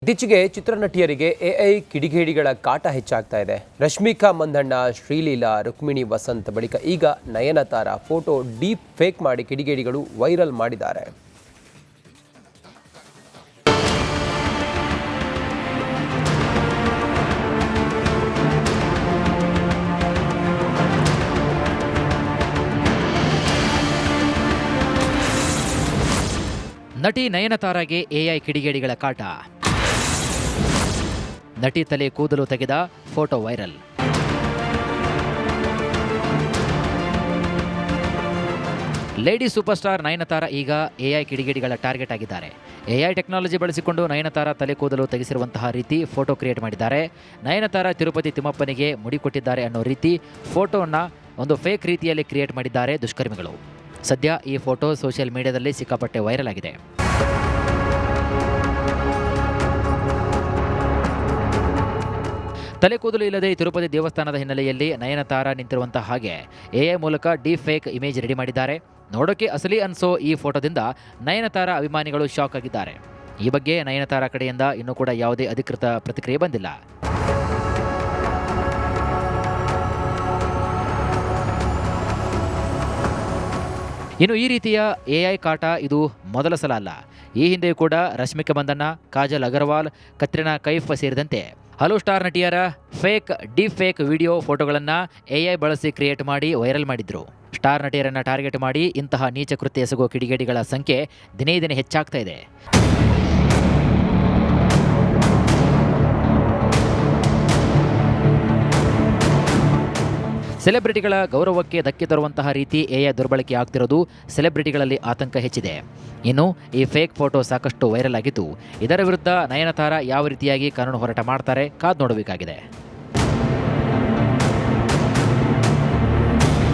ಇತ್ತೀಚೆಗೆ ಚಿತ್ರನಟಿಯರಿಗೆ ಎಐ ಕಿಡಿಗೇಡಿಗಳ ಕಾಟ ಹೆಚ್ಚಾಗ್ತಾ ಇದೆ. ರಶ್ಮಿಕಾ ಮಂದಣ್ಣ, ಶ್ರೀಲೀಲಾ, ರುಕ್ಮಿಣಿ ವಸಂತ್ ಬಳಿಕ ಈಗ ನಯನತಾರ ಫೋಟೋ ಡೀಪ್ ಫೇಕ್ ಮಾಡಿ ಕಿಡಿಗೇಡಿಗಳು ವೈರಲ್ ಮಾಡಿದ್ದಾರೆ. ನಟಿ ನಯನತಾರಾಗೆ ಎಐ ಕಿಡಿಗೇಡಿಗಳ ಕಾಟ. ನಟಿ ತಲೆ ಕೂದಲು ತೆಗೆದ photo viral. Lady super star Nayanthara ಈಗ ಎಐ ಕಿಡಿಗೇಡಿಗಳ ಟಾರ್ಗೆಟ್ ಆಗಿದ್ದಾರೆ. ಎಐ ಟೆಕ್ನಾಲಜಿ ಬಳಸಿಕೊಂಡು ನಯನತಾರ ತಲೆ ಕೂದಲು ತೆಗೆಸಿರುವಂತಹ ರೀತಿ ಫೋಟೋ ಕ್ರಿಯೇಟ್ ಮಾಡಿದ್ದಾರೆ. ನಯನತಾರ ತಿರುಪತಿ ತಿಮ್ಮಪ್ಪನಿಗೆ ಮುಡಿ ಕೊಟ್ಟಿದ್ದಾರೆ ಅನ್ನೋ ರೀತಿ ಫೋಟೋವನ್ನು ಒಂದು ಫೇಕ್ ರೀತಿಯಲ್ಲಿ ಕ್ರಿಯೇಟ್ ಮಾಡಿದ್ದಾರೆ ದುಷ್ಕರ್ಮಿಗಳು. ಸದ್ಯ ಈ ಫೋಟೋ ಸೋಷಿಯಲ್ ಮೀಡಿಯಾದಲ್ಲಿ ಸಿಕ್ಕಾಪಟ್ಟೆ ವೈರಲ್ ಆಗಿದೆ. ತಲೆ ಕೂದಲು ಇಲ್ಲದೆ ತಿರುಪತಿ ದೇವಸ್ಥಾನದ ಹಿನ್ನೆಲೆಯಲ್ಲಿ ನಯನತಾರ ನಿಂತಿರುವಂತಹ ಹಾಗೆ ಎಐ ಮೂಲಕ ಡೀಪ್ ಫೇಕ್ ಇಮೇಜ್ ರೆಡಿ ಮಾಡಿದ್ದಾರೆ. ನೋಡೋಕೆ ಅಸಲಿ ಅನ್ಸೋ ಈ ಫೋಟೋದಿಂದ ನಯನತಾರ ಅಭಿಮಾನಿಗಳು ಶಾಕ್ ಆಗಿದ್ದಾರೆ. ಈ ಬಗ್ಗೆ ನಯನತಾರ ಕಡೆಯಿಂದ ಇನ್ನೂ ಕೂಡ ಯಾವುದೇ ಅಧಿಕೃತ ಪ್ರತಿಕ್ರಿಯೆ ಬಂದಿಲ್ಲ. ಇನ್ನು ಈ ರೀತಿಯ ಎಐ ಕಾಟ ಇದು ಮೊದಲ ಸಲ ಅಲ್ಲ. ಈ ಹಿಂದೆ ಕೂಡ ರಶ್ಮಿಕಾ ಮಂದಣ್ಣ, ಕಾಜಲ್ ಅಗರ್ವಾಲ್, ಕತ್ರಿನಾ ಕೈಫ್ ಸೇರಿದಂತೆ ಹಲವು ಸ್ಟಾರ್ ನಟಿಯರ ಡೀಪ್ ಫೇಕ್ ವಿಡಿಯೋ ಫೋಟೋಗಳನ್ನು ಎಐ ಬಳಸಿ ಕ್ರಿಯೇಟ್ ಮಾಡಿ ವೈರಲ್ ಮಾಡಿದ್ರು. ಸ್ಟಾರ್ ನಟಿಯರನ್ನು ಟಾರ್ಗೆಟ್ ಮಾಡಿ ಇಂತಹ ನೀಚ ಕೃತ್ಯ ಎಸಗುವ ಕಿಡಿಗೇಡಿಗಳ ಸಂಖ್ಯೆ ದಿನೇ ದಿನೇ ಹೆಚ್ಚಾಗ್ತಾ ಇದೆ. ಸೆಲೆಬ್ರಿಟಿಗಳ ಗೌರವಕ್ಕೆ ಧಕ್ಕೆ ತರುವಂತಹ ರೀತಿ ಎಐ ದುರ್ಬಳಕೆ ಆಗ್ತಿರೋದು ಸೆಲೆಬ್ರಿಟಿಗಳಲ್ಲಿ ಆತಂಕ ಹೆಚ್ಚಿದೆ. ಇನ್ನು ಈ ಫೇಕ್ ಫೋಟೋ ಸಾಕಷ್ಟು ವೈರಲ್ ಆಗಿದ್ದು, ಇದರ ವಿರುದ್ಧ ನಯನತಾರ ಯಾವ ರೀತಿಯಾಗಿ ಕಾನೂನು ಹೋರಾಟ ಮಾಡ್ತಾರೆ ಕಾದು ನೋಡಬೇಕಾಗಿದೆ.